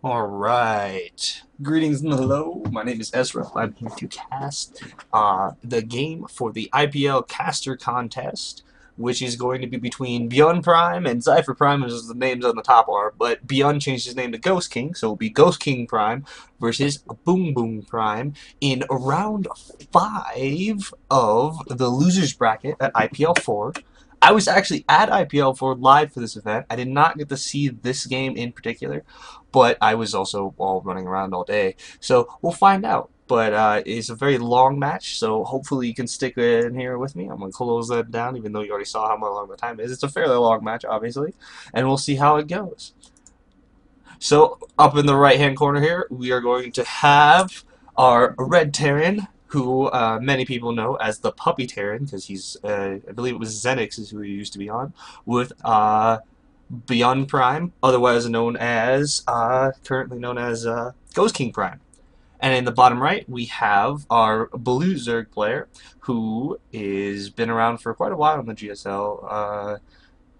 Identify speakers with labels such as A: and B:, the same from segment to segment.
A: Alright. Greetings and hello. My name is Ezra. I'm here to cast the game for the IPL caster contest, which is going to be between BbongbbongPrime and Prime, as the names on the top are, but Beyond changed his name to Ghost King, so it'll be GhostKingPrime versus BbongbbongPrime in round 5 of the losers bracket at IPL 4. I was actually at IPL 4 live for this event. I did not get to see this game in particular, but I was also all running around all day. So we'll find out. But it's a very long match, so hopefully you can stick in here with me. I'm going to close that down, even though you already saw how long the time is. It's a fairly long match, obviously, and we'll see how it goes. So up in the right-hand corner here, we are going to have our Red Terran, who many people know as the Puppy Terran, because he's, I believe it was Zenix is who he used to be on, with BbongbbongPrime, otherwise known as, currently known as GhostKingPrime. And in the bottom right, we have our Blue Zerg player, who is been around for quite a while in the GSL.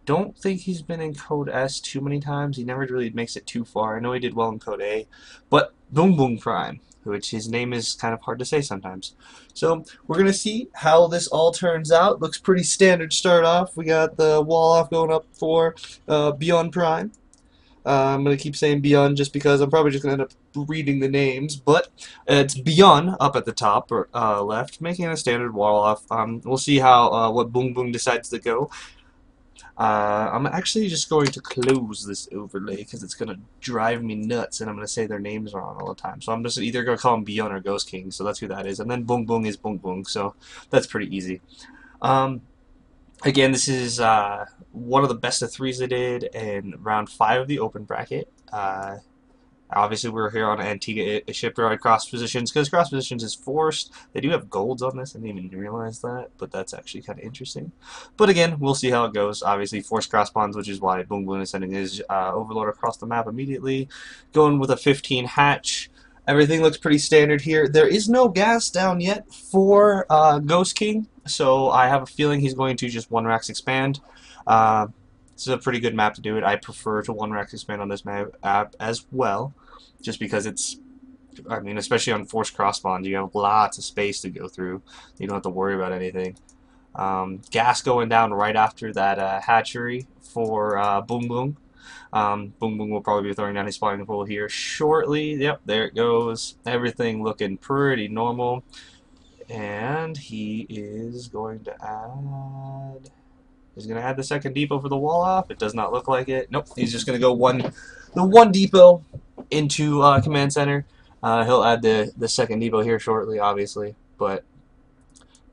A: Don't think he's been in Code S too many times. He never really makes it too far. I know he did well in Code A, but BbongbbongPrime, which his name is kind of hard to say sometimes. So we're going to see how this all turns out. Looks pretty standard start off. We got the wall off going up for BbongbbongPrime. I'm going to keep saying Beyond just because I'm probably just going to end up reading the names, but it's Beyond up at the top or left, making a standard wall off. We'll see how what Boom Boom decides to go. I'm actually just going to close this overlay because it's going to drive me nuts and I'm going to say their names wrong all the time. So I'm just either going to call him Beyond or Ghost King, so that's who that is. And then Boom Boom is Boom Boom, so that's pretty easy. Again, this is one of the best of threes I did in round 5 of the open bracket. Obviously, we're here on Antigua Shipyard cross positions because cross positions is forced. They do have golds on this. I didn't even realize that, but that's actually kind of interesting. But again, we'll see how it goes. Obviously, forced cross bonds, which is why Boom Boom is sending his overlord across the map immediately. Going with a 15 hatch. Everything looks pretty standard here. There is no gas down yet for Ghost King, so I have a feeling he's going to just one racks expand. This is a pretty good map to do it. I prefer to one racks expand on this map as well, just because it's, I mean, especially on forced cross bonds, you have lots of space to go through. You don't have to worry about anything. Gas going down right after that hatchery for Boom Boom. Boom Boom will probably be throwing down his spawning pool here shortly. Yep, there it goes. Everything looking pretty normal. And he is going to add... He's going to add the second depot for the wall off. It does not look like it. Nope, he's just going to go the one depot into command center. He'll add the second depot here shortly, obviously. But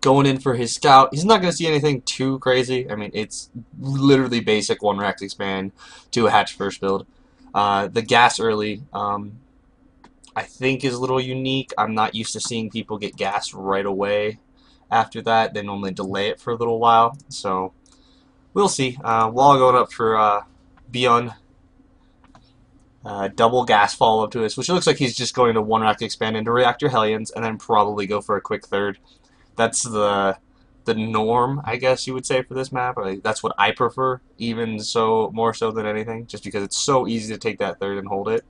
A: going in for his scout, he's not going to see anything too crazy. I mean, it's literally basic one rack expand to a hatch first build. The gas early, I think, is a little unique. I'm not used to seeing people get gas right away after that. They normally delay it for a little while. So we'll see. Wall going up for Beyond. Double gas follow-up to this, which looks like he's just going to one rack expand into Reactor Hellions and then probably go for a quick third. That's the norm, I guess you would say, for this map. That's what I prefer, even so more so than anything, just because it's so easy to take that third and hold it.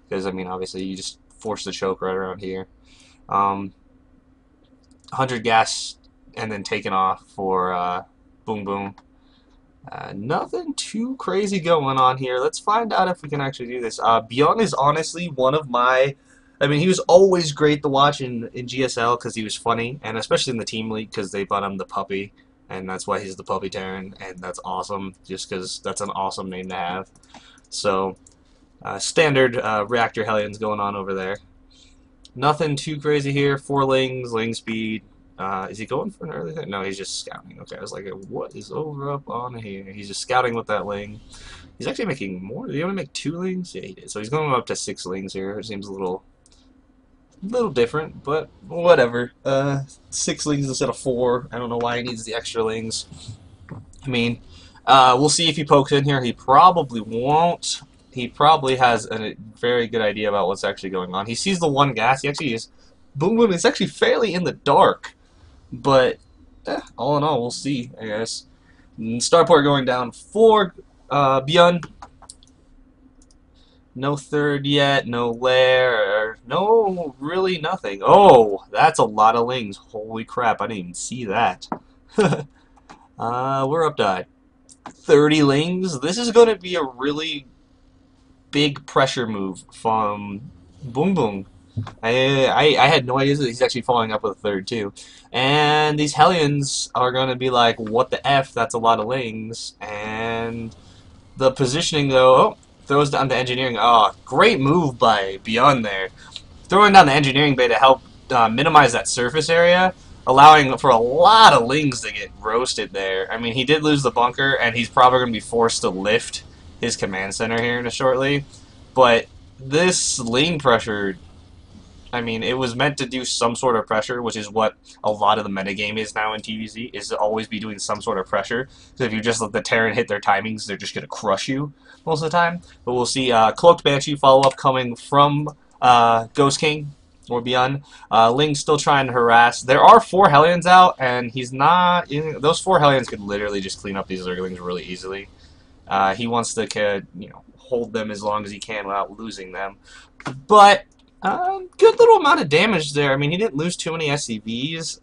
A: Because, I mean, obviously you just force the choke right around here. 100 gas and then taken off for Boom Boom. Nothing too crazy going on here. Let's find out if we can actually do this. Beyond is honestly one of my... I mean, he was always great to watch in GSL because he was funny, and especially in the Team League because they bought him the Puppy, and that's why he's the Puppy Terran, and that's awesome, just because that's an awesome name to have. So, standard Reactor Hellions going on over there. Nothing too crazy here. 4 lings, ling speed. Is he going for an early thing? No, he's just scouting. Okay, I was like, what is over up on here? He's just scouting with that ling. He's actually making more. Did he only make 2 lings? Yeah, he did. So he's going up to 6 lings here. It seems a little different, but whatever. 6 lings instead of 4. I don't know why he needs the extra lings. I mean, we'll see if he pokes in here. He probably won't. He probably has a very good idea about what's actually going on. He sees the one gas. He actually is... Boom Boom is actually fairly in the dark. But, all in all, we'll see, I guess. Starport going down for Beyond. No third yet, no lair, no really nothing. Oh, that's a lot of lings. Holy crap, I didn't even see that. We're up to 30 lings. This is going to be a really big pressure move from Boong Boong. I had no idea that he's actually following up with a third too. And these Hellions are going to be like, what the F, that's a lot of lings. And the positioning though, oh, throws down the engineering. Oh, great move by Beyond there. Throwing down the engineering bay to help minimize that surface area, allowing for a lot of lings to get roasted there. I mean, he did lose the bunker, and he's probably going to be forced to lift his command center here in a shortly. But this ling pressure, I mean, it was meant to do some sort of pressure, which is what a lot of the metagame is now in TVZ, is to always be doing some sort of pressure. Because if you just let the Terran hit their timings, they're just going to crush you most of the time. But we'll see Cloaked Banshee follow-up coming from Ghost King or beyond. Ling's still trying to harass. There are 4 Hellions out, and he's not... Those 4 Hellions could literally just clean up these Zerglings really easily. He wants to, hold them as long as he can without losing them. But... good little amount of damage there. I mean, he didn't lose too many SCVs.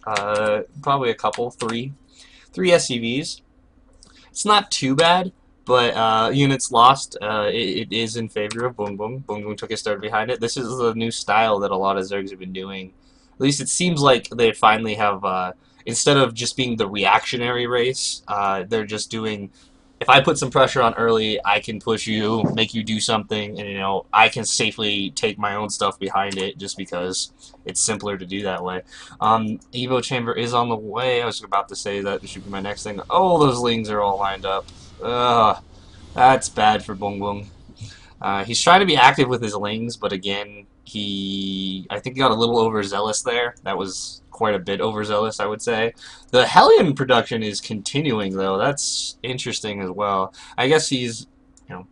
A: Probably a couple, 3 SCVs. It's not too bad, but units lost. It is in favor of Boong Boong. Boong Boong took his third behind it. This is the new style that a lot of Zergs have been doing. At least it seems like they finally have, instead of just being the reactionary race, they're just doing... If I put some pressure on early, I can push you, make you do something, and I can safely take my own stuff behind it just because it's simpler to do that way. Evo Chamber is on the way. I was about to say that should be my next thing. Oh, those lings are all lined up. Ugh, that's bad for Boong Boong. He's trying to be active with his lings, but again, I think he got a little overzealous there. That was quite a bit overzealous, I would say. The Hellion production is continuing, though. That's interesting as well. I guess he's,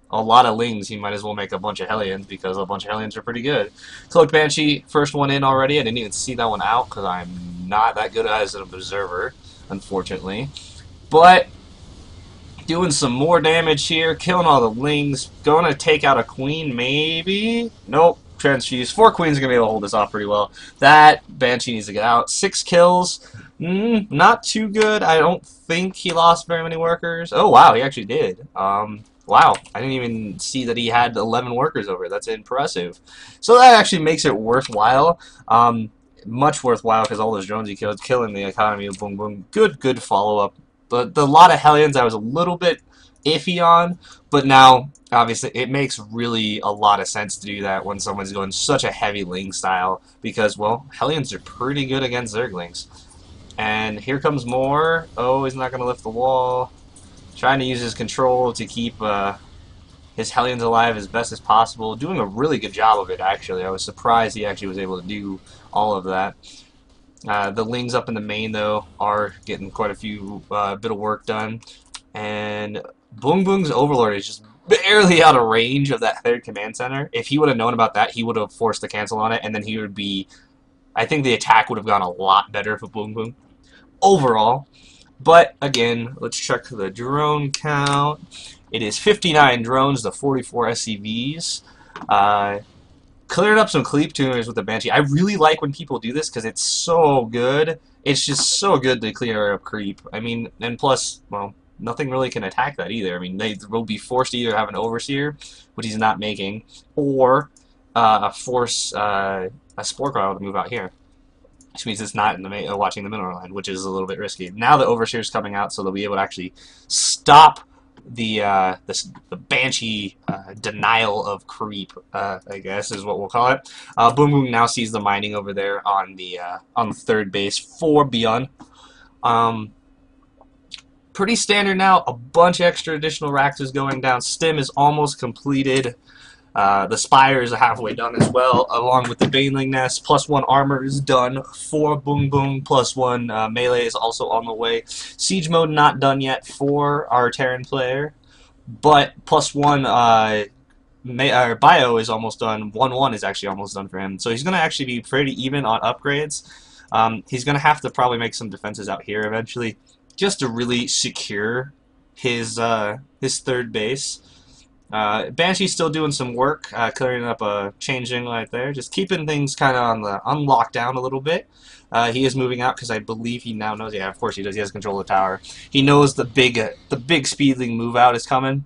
A: a lot of lings. He might as well make a bunch of Hellions because a bunch of Hellions are pretty good. Cloaked Banshee, first one in already. I didn't even see that one out because I'm not that good as an observer, unfortunately. But doing some more damage here, killing all the lings. Going to take out a queen, maybe? Nope. Transfuse. 4 queens are going to be able to hold this off pretty well. That Banshee needs to get out. 6 kills. Not too good. I don't think he lost very many workers. Oh, wow. He actually did. Wow. I didn't even see that he had 11 workers over. That's impressive. So that actually makes it worthwhile. Much worthwhile because all those drones he killed, killing the economy of Boong Boong. Good follow-up. But the lot of Hellions I was a little bit iffy on, but now obviously it makes really a lot of sense to do that when someone's going such a heavy ling style because, well, Hellions are pretty good against Zerglings. And here comes more. Oh, he's not going to lift the wall. Trying to use his control to keep his Hellions alive as best as possible. Doing a really good job of it, actually. I was surprised he actually was able to do all of that. The lings up in the main, though, are getting quite a few bit of work done. And Boong Boong's Overlord is just barely out of range of that third command center. If he would have known about that, he would have forced the cancel on it, and then he would be... I think the attack would have gone a lot better for Boong Boong overall. But, again, let's check the drone count. It is 59 drones to 44 SCVs. Cleared up some creep tuners with the Banshee. I really like when people do this because it's so good. It's just so good to clear up creep. I mean, and plus, well, nothing really can attack that either. I mean, they will be forced to either have an Overseer, which he's not making, or force a Spore Coil to move out here. Which means it's not in the watching the mineral line, which is a little bit risky. Now the Overseer's coming out, so they'll be able to actually stop the Banshee denial of creep, I guess is what we'll call it. Boong Boong now sees the mining over there on the third base for Beyond. Pretty standard now. A bunch of extra additional racks is going down. Stim is almost completed. The Spire is halfway done as well, along with the Baneling Nest. +1 armor is done for Boong Boong. +1 melee is also on the way. Siege mode not done yet for our Terran player, but +1 bio is almost done. 1-1 is actually almost done for him. So he's going to actually be pretty even on upgrades. He's going to have to probably make some defenses out here eventually, just to really secure his third base. Banshee's still doing some work, clearing up a changing right there, just keeping things kind of on lockdown a little bit. He is moving out because I believe he now knows. Yeah, of course he does. He has control of the tower. He knows the big speedling move out is coming.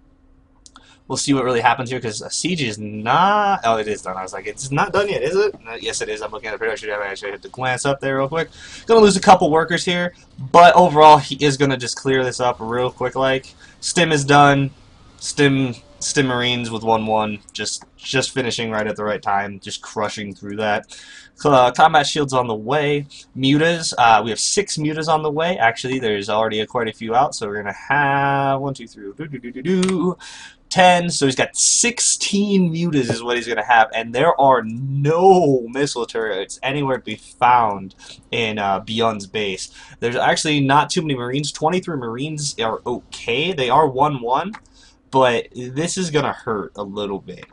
A: We'll see what really happens here because Siege is not. Oh, it is done. I was like, it's not done yet, is it? Yes, it is. I'm looking at the production. I actually have to glance up there real quick. Gonna lose a couple workers here, but overall he is gonna just clear this up real quick. Like Stim is done. Stim Marines with 1-1, just finishing right at the right time, just crushing through that. Combat shields on the way. Mutas, we have 6 mutas on the way. Actually, there's already quite a few out, so we're gonna have 1, 2, 3, 10. So he's got 16 mutas is what he's gonna have, and there are no missile turrets anywhere to be found in Beyond's base. There's actually not too many Marines. 23 Marines are okay. They are 1-1. But this is going to hurt a little bit.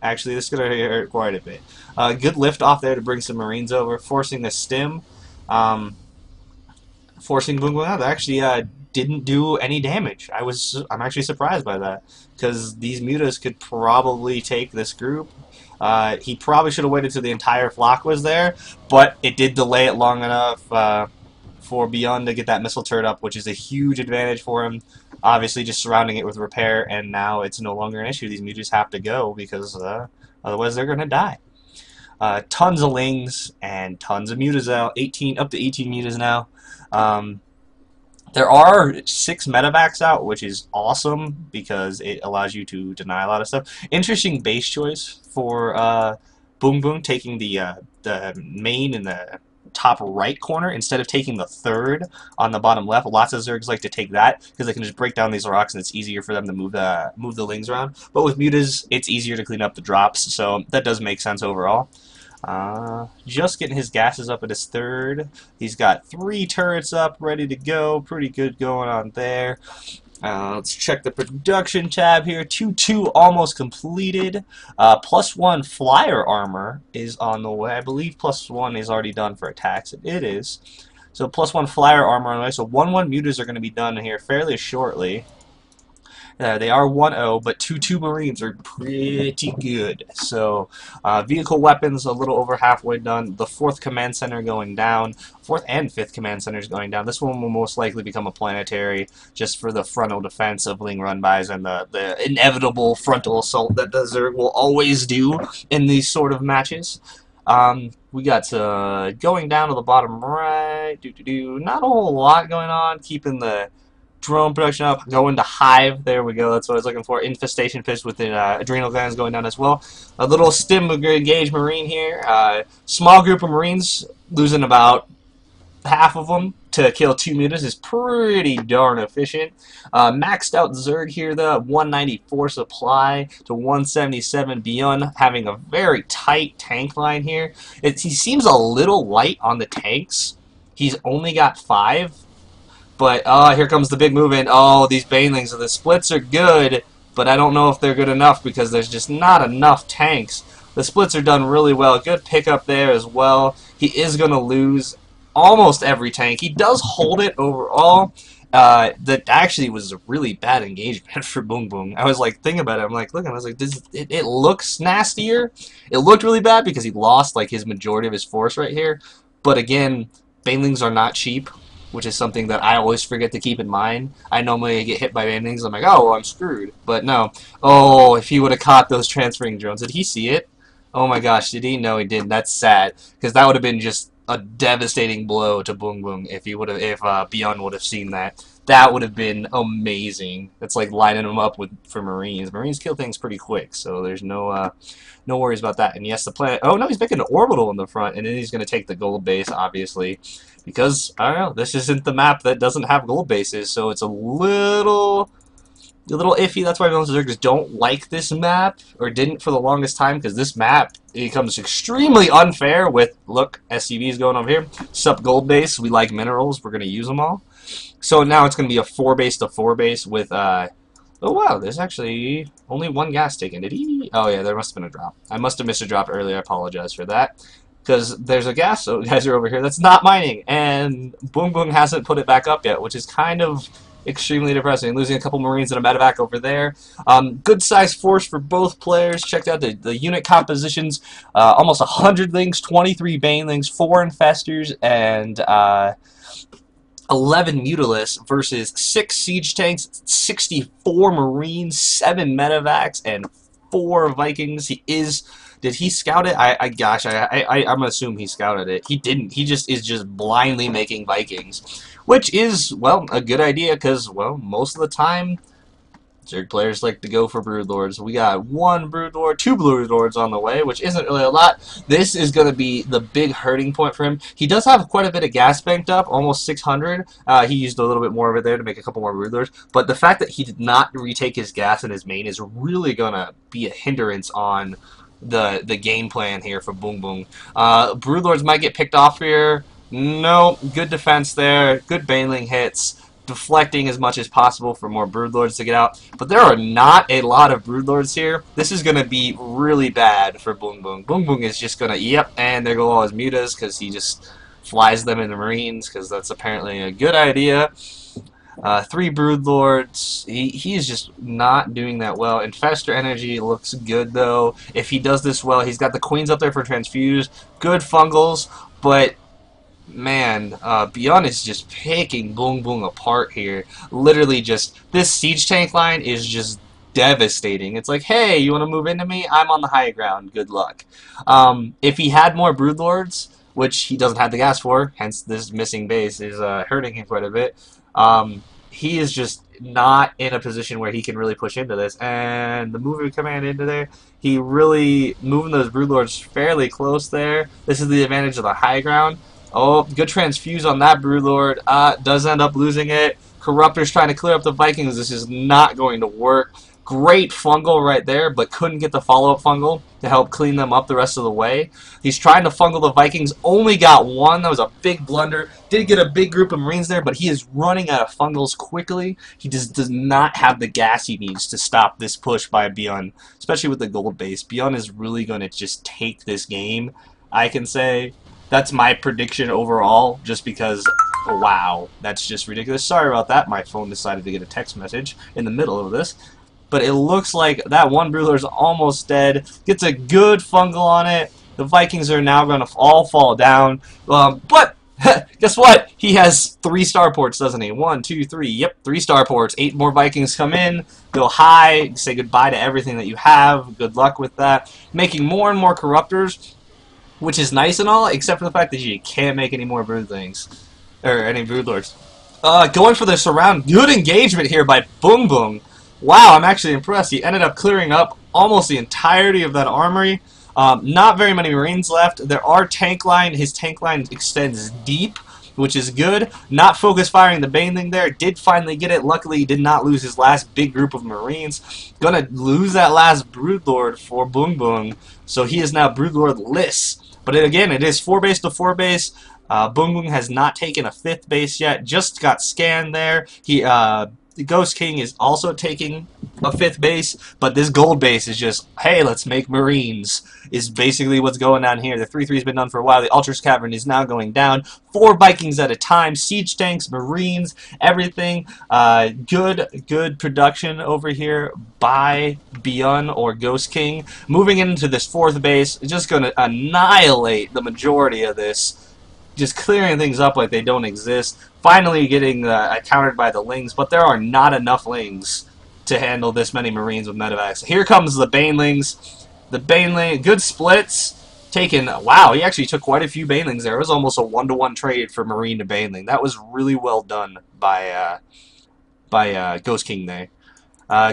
A: Actually, this is going to hurt quite a bit. Good lift off there to bring some Marines over, forcing the stim. Forcing Boom Boom out. They actually didn't do any damage. I'm actually surprised by that. Because these mutas could probably take this group. He probably should have waited till the entire flock was there. But it did delay it long enough for Beyond to get that missile turret up, which is a huge advantage for him. Obviously, just surrounding it with repair, and now it's no longer an issue. These mutas have to go because otherwise they're going to die. Tons of lings and tons of mutas out. Up to 18 mutas now. There are 6 medevacs out, which is awesome because it allows you to deny a lot of stuff. Interesting base choice for Boom Boom, taking the main and the top right corner instead of taking the 3rd on the bottom left. Lots of Zergs like to take that because they can just break down these rocks and it's easier for them to move the lings around. But with mutas, it's easier to clean up the drops, so that does make sense overall. Just getting his gases up at his 3rd. He's got 3 turrets up, ready to go. Pretty good going on there. Let's check the production tab here. 2-2 almost completed. +1 flyer armor is on the way. I believe +1 is already done for attacks. It is. So +1 flyer armor on the way. So 1-1 mutas are going to be done here fairly shortly. They are 1-0, but 2-2 Marines are pretty good. So vehicle weapons a little over halfway done. The 4th command center going down. 4th and 5th command centers going down. This one will most likely become a planetary just for the frontal defense of Ling Run-bys and the inevitable frontal assault that the Zerg will always do in these sort of matches. We got going down to the bottom right. Not a whole lot going on. Keeping the drone production up, going to Hive. There we go. That's what I was looking for. Infestation fish with the adrenal glands going down as well. A little stim engaged Marine here. Small group of Marines, losing about half of them to kill 2 mutas is pretty darn efficient. Maxed out Zerg here, though. 194 supply to 177 Beyond, having a very tight tank line here. He seems a little light on the tanks. He's only got 5. But, here comes the big move in. Oh, these banelings, the splits are good, but I don't know if they're good enough because there's just not enough tanks. The splits are done really well. Good pickup there as well. He is going to lose almost every tank. He does hold it overall. That actually was a really bad engagement for Boom Boom. I was like, thinking about it. I'm like, look, I was like, it looks nastier. It looked really bad because he lost like his majority of his force right here. But again, banelings are not cheap, which is something that I always forget to keep in mind. I normally get hit by banelings, I'm like, oh, well, I'm screwed. But no. Oh, if he would have caught those transferring drones. Did he see it? Oh my gosh, did he? No, he didn't. That's sad. Because that would have been just a devastating blow to Boom Boom if Beyond would have seen that. That would have been amazing. It's like lining them up for Marines. Marines kill things pretty quick, so there's no worries about that. And yes, the planet. Oh no, he's making an orbital in the front, and then he's going to take the gold base, obviously, because I don't know. This isn't the map that doesn't have gold bases, so it's a little iffy. That's why most Zergers don't like this map, or didn't for the longest time, because this map becomes extremely unfair with, look, SCVs going over here. Sup gold base, we like minerals, we're going to use them all. So now it's going to be a 4-base to 4-base with, oh wow, there's actually only 1 gas taken. Did he? Oh yeah, there must have been a drop. I must have missed a drop earlier, I apologize for that. Because there's a gas, so guys are over here, that's not mining, and Boom Boom hasn't put it back up yet, which is kind of extremely depressing. Losing a couple Marines and a medevac over there. Good size force for both players. Checked out the unit compositions. Almost 100 Lings, 23 Banelings, 4 Infestors, and 11 Mutalisks versus 6 Siege Tanks, 64 Marines, 7 Medevacs, and 4 Vikings. Did he scout it? I'm gonna assume he scouted it. He didn't. He just is just blindly making Vikings, which is, well, a good idea because, well, most of the time, Zerg players like to go for Broodlords. We got 1 Broodlord, 2 Broodlords on the way, which isn't really a lot. This is going to be the big hurting point for him. He does have quite a bit of gas banked up, almost 600. He used a little bit more of it there to make a couple more Broodlords. But the fact that he did not retake his gas in his main is really going to be a hindrance on the game plan here for Boong Boong. Broodlords might get picked off here. No, good defense there. Good Baneling hits. Deflecting as much as possible for more Broodlords to get out. But there are not a lot of Broodlords here. This is going to be really bad for Boong Boong. Boong Boong is just going to, yep, and there go all his mutas because he just flies them in the Marines because that's apparently a good idea. 3 Broodlords. He is just not doing that well. Infestor energy looks good, though. If he does this well, he's got the Queens up there for Transfuse. Good Fungals, but man, Beyond is just picking Boong Boong apart here. Literally just, this siege tank line is just devastating. It's like, hey, you want to move into me? I'm on the high ground. Good luck. If he had more Broodlords, which he doesn't have the gas for, hence this missing base is hurting him quite a bit, he is just not in a position where he can really push into this. And the moving command into there, he really moving those Broodlords fairly close there. This is the advantage of the high ground. Oh, good transfuse on that Broodlord. Does end up losing it. Corruptor's trying to clear up the Vikings. This is not going to work. Great fungal right there, but couldn't get the follow-up fungal to help clean them up the rest of the way. He's trying to fungal the Vikings. Only got 1. That was a big blunder. Did get a big group of Marines there, but he is running out of fungals quickly. He just does not have the gas he needs to stop this push by Beyond, especially with the gold base. Beyond is really going to just take this game, I can say. That's my prediction overall, just because, wow, that's just ridiculous. Sorry about that. My phone decided to get a text message in the middle of this. But it looks like that 1 Broodlord is almost dead. Gets a good fungal on it. The Vikings are now going to all fall down. But guess what? He has 3 starports, doesn't he? 1, 2, 3. Yep, 3 starports. 8 more Vikings come in. Go high. Say goodbye to everything that you have. Good luck with that. Making more and more Corruptors, which is nice and all, except for the fact that you can't make any more Broodlings. Or any Broodlords. Going for the surround. Good engagement here by Boong Boong. Wow, I'm actually impressed. He ended up clearing up almost the entirety of that armory. Not very many Marines left. There are tank line. His tank line extends deep, which is good. Not focus firing the Baneling there. Did finally get it. Luckily, he did not lose his last big group of Marines. Gonna lose that last Broodlord for Boong Boong. So he is now Broodlord-less. But again, it is 4 base to 4 base. Boong Boong has not taken a 5th base yet. Just got scanned there. The Ghost King is also taking a 5th base, but this gold base is just, hey, let's make Marines, is basically what's going on here. The 3-3's been done for a while. The Ultra's Cavern is now going down. 4 Vikings at a time. Siege tanks, Marines, everything. Good production over here by Beyond or Ghost King. Moving into this 4th base, just going to annihilate the majority of this. Just clearing things up like they don't exist. Finally getting countered by the Lings, but there are not enough Lings to handle this many Marines with medevacs. Here comes the Banelings. The Baneling, good splits. Wow, he actually took quite a few Banelings there. It was almost a 1-to-1 trade for Marine to Baneling. That was really well done by Ghost King there.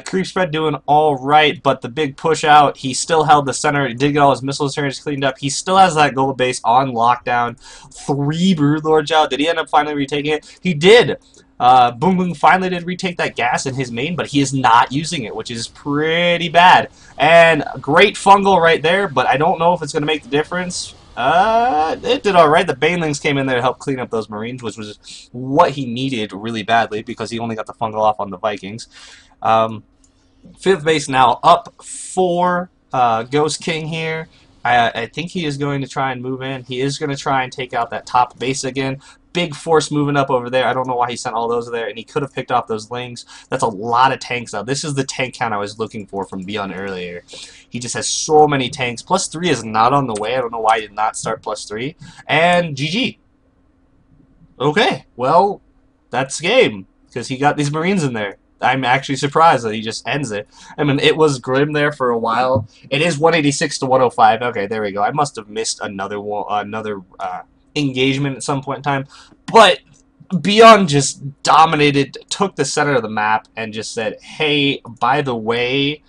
A: Creep spread doing alright, but the big push out, he still held the center. He did get all his missile turrets cleaned up. He still has that gold base on lockdown. 3 Broodlords out. Did he end up finally retaking it? He did. Boong Boong finally did retake that gas in his main, but he is not using it, which is pretty bad. And great fungal right there, but I don't know if it's going to make the difference. It did alright. The Banelings came in there to help clean up those Marines, which was what he needed really badly because he only got the fungal off on the Vikings. 5th base now up for Ghost King here. I think he is going to try and move in. He is going to try and take out that top base again. big force moving up over there. I don't know why he sent all those there, and he could have picked off those lings. That's a lot of tanks now. This is the tank count I was looking for from Beyond earlier. He just has so many tanks. +3 is not on the way. I don't know why he did not start +3. And GG. Okay, well, that's game, because he got these Marines in there. I'm actually surprised that he just ends it. I mean, it was grim there for a while. It is 186 to 105. Okay, there we go. I must have missed another engagement at some point in time. But Beyond just dominated, took the center of the map, and just said, hey, by the way,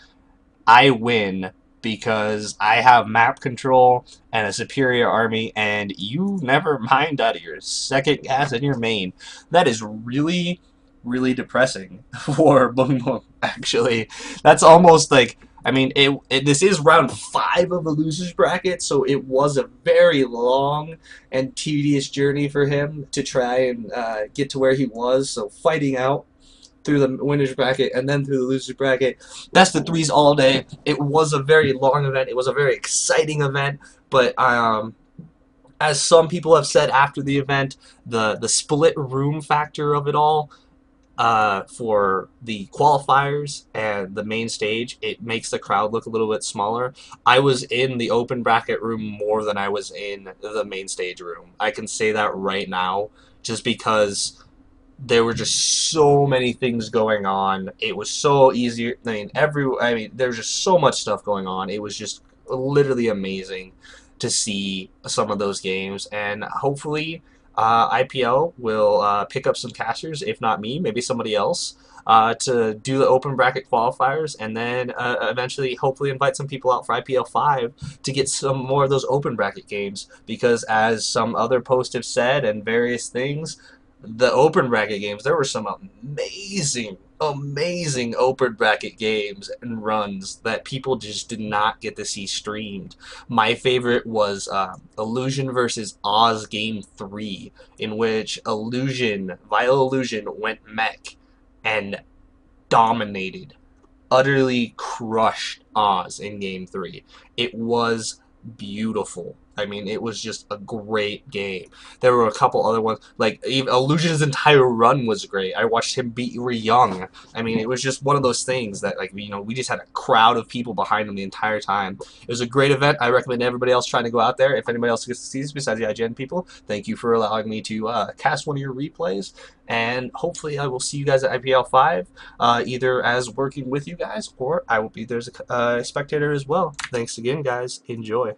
A: I win because I have map control and a superior army, and you never mind out of your second gas and your main. That is really, really depressing for Bong Bong, actually. That's almost like, I mean, this is round 5 of the losers bracket, so it was a very long and tedious journey for him to try and get to where he was. So fighting out through the winners bracket and then through the losers bracket, best of 3s all day. It was a very long event. It was a very exciting event, but as some people have said after the event, the split room factor of it all, for the qualifiers and the main stage, it makes the crowd look a little bit smaller. I was in the open bracket room more than I was in the main stage room. I can say that right now, just because there were just so many things going on. It was so easy. I mean, there was just so much stuff going on. It was just literally amazing to see some of those games, and hopefully IPL will pick up some casters, if not me, maybe somebody else, to do the open bracket qualifiers, and then eventually hopefully invite some people out for IPL 5 to get some more of those open bracket games, because as some other posts have said and various things, the open bracket games, there were some amazing open bracket games and runs that people just did not get to see streamed. My favorite was Illusion versus Oz Game 3, in which Vile Illusion went mech and dominated, utterly crushed Oz in Game 3. It was beautiful. I mean, it was just a great game. There were a couple other ones, like even Illusion's entire run was great. I watched him beat Young. I mean, it was just one of those things that, like, you know, we just had a crowd of people behind him the entire time. It was a great event. I recommend everybody else trying to go out there. If anybody else gets to see this besides the IGN people, thank you for allowing me to cast one of your replays. And hopefully I will see you guys at IPL 5, either as working with you guys, or I will be there as a spectator as well. Thanks again, guys. Enjoy.